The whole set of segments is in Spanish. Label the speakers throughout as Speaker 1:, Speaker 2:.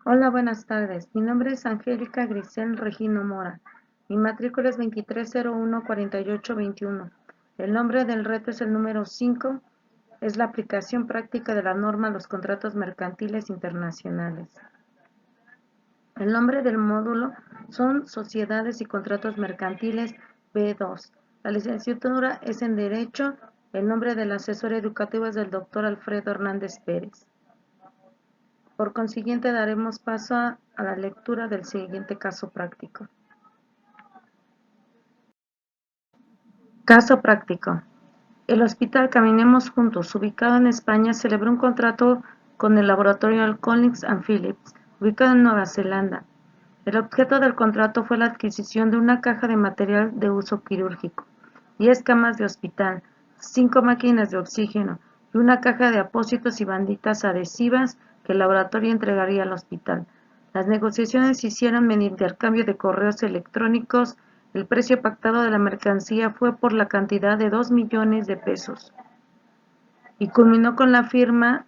Speaker 1: Hola, buenas tardes. Mi nombre es Angélica Grisel Regino Mora. Mi matrícula es 23014821. El nombre del reto es el número 5. Es la aplicación práctica de la norma a los contratos mercantiles internacionales. El nombre del módulo son Sociedades y Contratos Mercantiles B2. La licenciatura es en Derecho. El nombre del asesor educativo es del doctor Alfredo Hernández Pérez. Por consiguiente, daremos paso a la lectura del siguiente caso práctico. Caso práctico. El Hospital Caminemos Juntos, ubicado en España, celebró un contrato con el laboratorio Collins & Phillips, ubicado en Nueva Zelanda. El objeto del contrato fue la adquisición de una caja de material de uso quirúrgico, 10 camas de hospital, 5 máquinas de oxígeno y una caja de apósitos y banditas adhesivas que el laboratorio entregaría al hospital. Las negociaciones se hicieron mediante intercambio de correos electrónicos. El precio pactado de la mercancía fue por la cantidad de 2 millones de pesos y culminó con la firma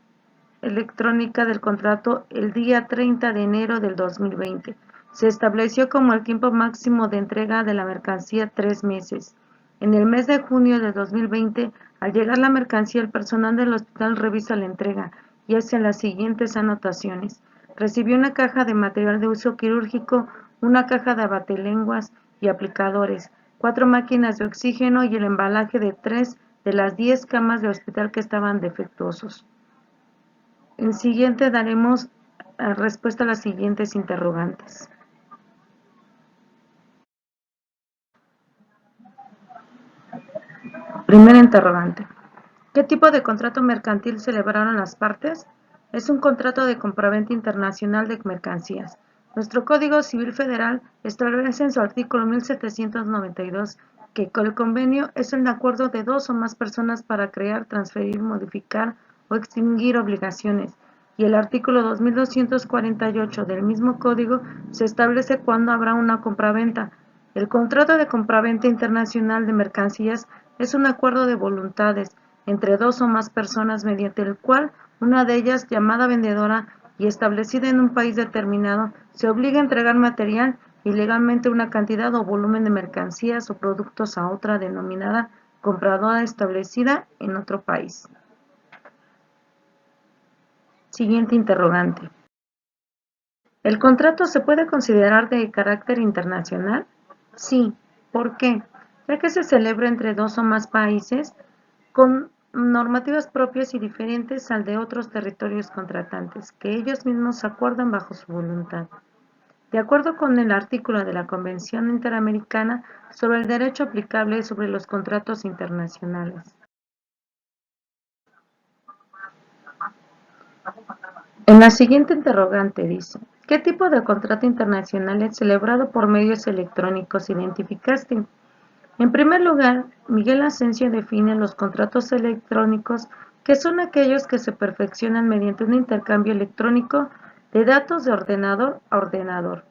Speaker 1: electrónica del contrato el día 30 de enero del 2020. Se estableció como el tiempo máximo de entrega de la mercancía 3 meses. En el mes de junio de 2020, al llegar la mercancía, el personal del hospital revisa la entrega y hace las siguientes anotaciones. Recibió una caja de material de uso quirúrgico, una caja de abatelenguas y aplicadores, 4 máquinas de oxígeno y el embalaje de 3 de las 10 camas de hospital que estaban defectuosos. En siguiente daremos respuesta a las siguientes interrogantes. Primera interrogante. ¿Qué tipo de contrato mercantil celebraron las partes? Es un contrato de compraventa internacional de mercancías. Nuestro Código Civil Federal establece en su artículo 1792 que el convenio es el acuerdo de dos o más personas para crear, transferir, modificar o extinguir obligaciones, y el artículo 2248 del mismo código se establece cuándo habrá una compraventa. El contrato de compraventa internacional de mercancías es un acuerdo de voluntades entre dos o más personas mediante el cual una de ellas, llamada vendedora y establecida en un país determinado, se obliga a entregar material y legalmente una cantidad o volumen de mercancías o productos a otra denominada compradora establecida en otro país. Siguiente interrogante. ¿El contrato se puede considerar de carácter internacional? Sí. ¿Por qué? Ya que se celebra entre dos o más países con normativas propias y diferentes al de otros territorios contratantes, que ellos mismos acuerdan bajo su voluntad. De acuerdo con el artículo de la Convención Interamericana sobre el Derecho Aplicable sobre los Contratos Internacionales. En la siguiente interrogante dice, ¿qué tipo de contrato internacional es celebrado por medios electrónicos identificaste? En primer lugar, Miguel Asensio define los contratos electrónicos, que son aquellos que se perfeccionan mediante un intercambio electrónico de datos de ordenador a ordenador.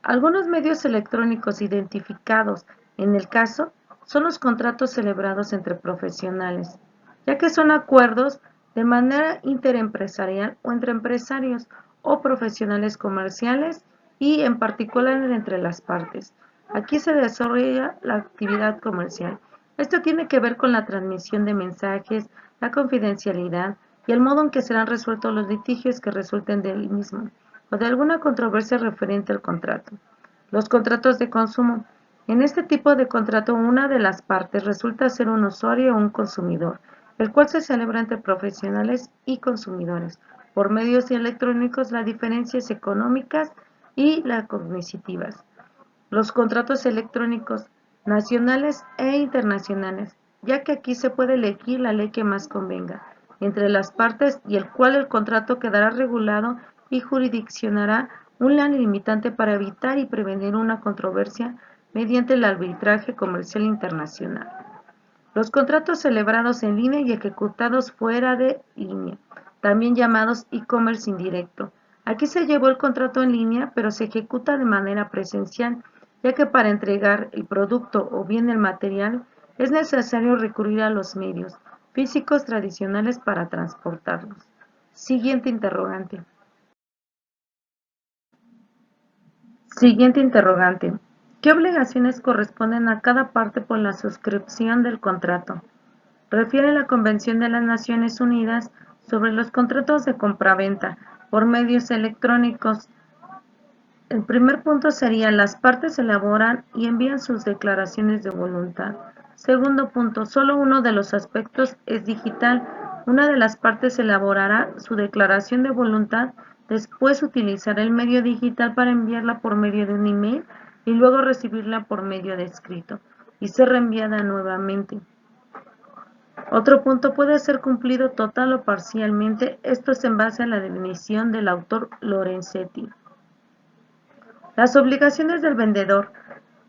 Speaker 1: Algunos medios electrónicos identificados en el caso son los contratos celebrados entre profesionales, ya que son acuerdos de manera interempresarial o entre empresarios o profesionales comerciales y en particular entre las partes. Aquí se desarrolla la actividad comercial. Esto tiene que ver con la transmisión de mensajes, la confidencialidad y el modo en que serán resueltos los litigios que resulten del mismo o de alguna controversia referente al contrato. Los contratos de consumo. En este tipo de contrato, una de las partes resulta ser un usuario o un consumidor, el cual se celebra entre profesionales y consumidores. Por medios electrónicos, las diferencias económicas y las cognitivas. Los contratos electrónicos nacionales e internacionales, ya que aquí se puede elegir la ley que más convenga entre las partes y el cual el contrato quedará regulado y jurisdiccionará una limitante para evitar y prevenir una controversia mediante el arbitraje comercial internacional. Los contratos celebrados en línea y ejecutados fuera de línea, también llamados e-commerce indirecto. Aquí se llevó el contrato en línea, pero se ejecuta de manera presencial, ya que para entregar el producto o bien el material es necesario recurrir a los medios físicos tradicionales para transportarlos. Siguiente interrogante. Siguiente interrogante. ¿Qué obligaciones corresponden a cada parte por la suscripción del contrato? Refiere la Convención de las Naciones Unidas sobre los contratos de compraventa por medios electrónicos. El primer punto sería: las partes elaboran y envían sus declaraciones de voluntad. Segundo punto: solo uno de los aspectos es digital. Una de las partes elaborará su declaración de voluntad, después utilizará el medio digital para enviarla por medio de un email y luego recibirla por medio de escrito y ser reenviada nuevamente. Otro punto: puede ser cumplido total o parcialmente. Esto es en base a la definición del autor Lorenzetti. Las obligaciones del vendedor,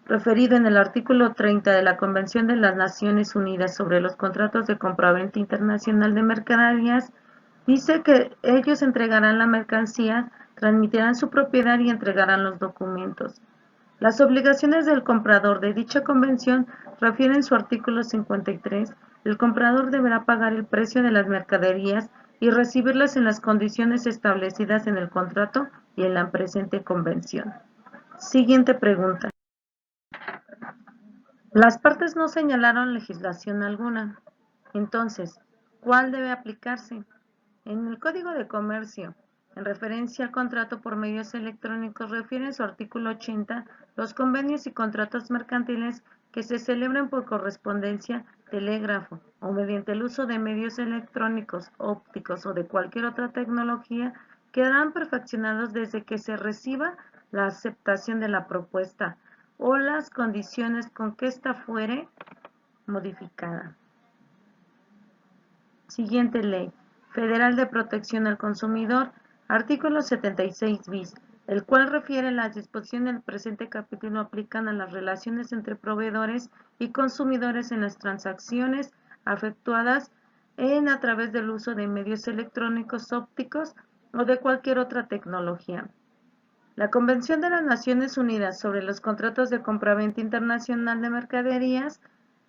Speaker 1: referido en el artículo 30 de la Convención de las Naciones Unidas sobre los contratos de compraventa internacional de mercaderías, dice que ellos entregarán la mercancía, transmitirán su propiedad y entregarán los documentos. Las obligaciones del comprador de dicha convención refieren su artículo 53. El comprador deberá pagar el precio de las mercaderías y recibirlas en las condiciones establecidas en el contrato y en la presente convención. Siguiente pregunta. Las partes no señalaron legislación alguna. Entonces, ¿cuál debe aplicarse? En el Código de Comercio, en referencia al contrato por medios electrónicos, refiere en su artículo 80 los convenios y contratos mercantiles que se celebran por correspondencia, telégrafo o mediante el uso de medios electrónicos, ópticos o de cualquier otra tecnología, quedarán perfeccionados desde que se reciba la aceptación de la propuesta o las condiciones con que ésta fuere modificada. Siguiente ley. Federal de Protección al Consumidor, artículo 76 bis, el cual refiere las disposiciones del presente capítulo aplican a las relaciones entre proveedores y consumidores en las transacciones efectuadas a través del uso de medios electrónicos, ópticos o de cualquier otra tecnología. La Convención de las Naciones Unidas sobre los contratos de compraventa internacional de mercaderías,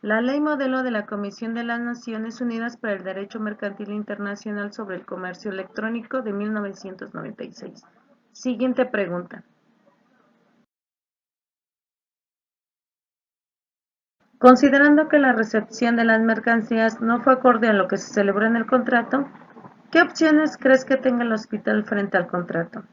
Speaker 1: la Ley Modelo de la Comisión de las Naciones Unidas para el Derecho Mercantil Internacional sobre el Comercio Electrónico de 1996. Siguiente pregunta. Considerando que la recepción de las mercancías no fue acorde a lo que se celebró en el contrato, ¿qué opciones crees que tenga el hospital frente al contrato?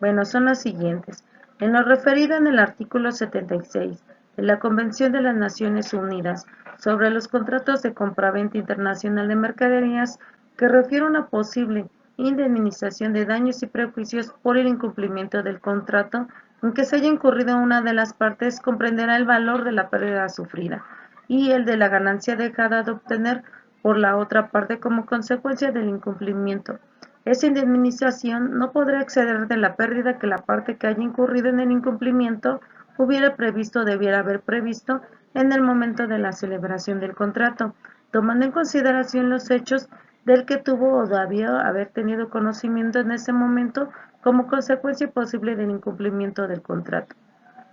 Speaker 1: Bueno, son las siguientes. En lo referido en el artículo 76 de la Convención de las Naciones Unidas sobre los contratos de compraventa internacional de mercaderías, que refiere a una posible indemnización de daños y perjuicios por el incumplimiento del contrato en que se haya incurrido una de las partes, comprenderá el valor de la pérdida sufrida y el de la ganancia dejada de obtener por la otra parte como consecuencia del incumplimiento. Esa indemnización no podrá exceder de la pérdida que la parte que haya incurrido en el incumplimiento hubiera previsto o debiera haber previsto en el momento de la celebración del contrato, tomando en consideración los hechos del que tuvo o debió haber tenido conocimiento en ese momento como consecuencia posible del incumplimiento del contrato.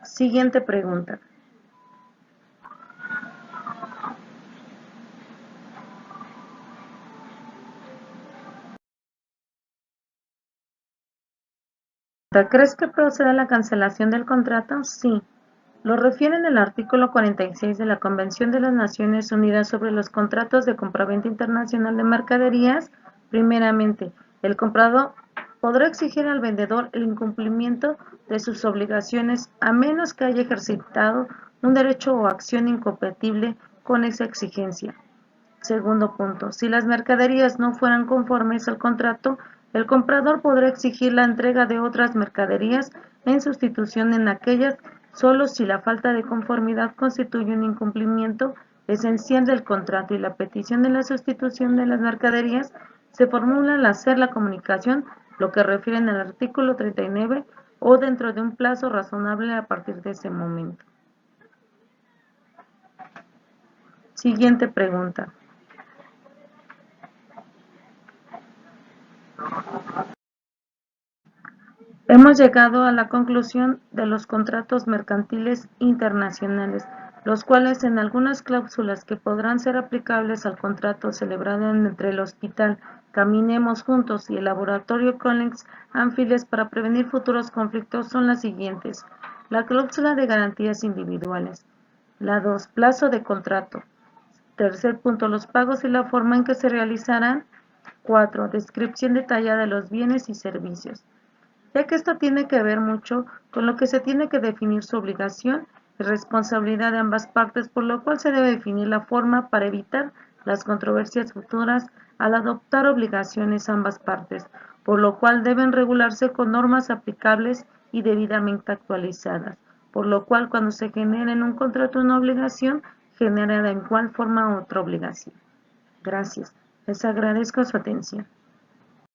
Speaker 1: Siguiente pregunta. ¿Crees que procede la cancelación del contrato? Sí. Lo refiere en el artículo 46 de la Convención de las Naciones Unidas sobre los contratos de compraventa internacional de mercaderías. Primeramente, el comprador podrá exigir al vendedor el incumplimiento de sus obligaciones a menos que haya ejercitado un derecho o acción incompatible con esa exigencia. Segundo punto, si las mercaderías no fueran conformes al contrato, el comprador podrá exigir la entrega de otras mercaderías en sustitución en aquellas, solo si la falta de conformidad constituye un incumplimiento esencial del contrato y la petición de la sustitución de las mercaderías se formula al hacer la comunicación, lo que refiere en el artículo 39, o dentro de un plazo razonable a partir de ese momento. Siguiente pregunta. Hemos llegado a la conclusión de los contratos mercantiles internacionales, los cuales en algunas cláusulas que podrán ser aplicables al contrato celebrado entre el hospital Caminemos juntos y el laboratorio Collins Anfiles para prevenir futuros conflictos son las siguientes. La cláusula de garantías individuales. La 2. Plazo de contrato. Tercer punto, los pagos y la forma en que se realizarán. 4. Descripción detallada de los bienes y servicios. Ya que esto tiene que ver mucho con lo que se tiene que definir su obligación y responsabilidad de ambas partes, por lo cual se debe definir la forma para evitar las controversias futuras al adoptar obligaciones ambas partes, por lo cual deben regularse con normas aplicables y debidamente actualizadas, por lo cual cuando se genere en un contrato una obligación, genera de igual forma otra obligación. Gracias. Les agradezco su atención.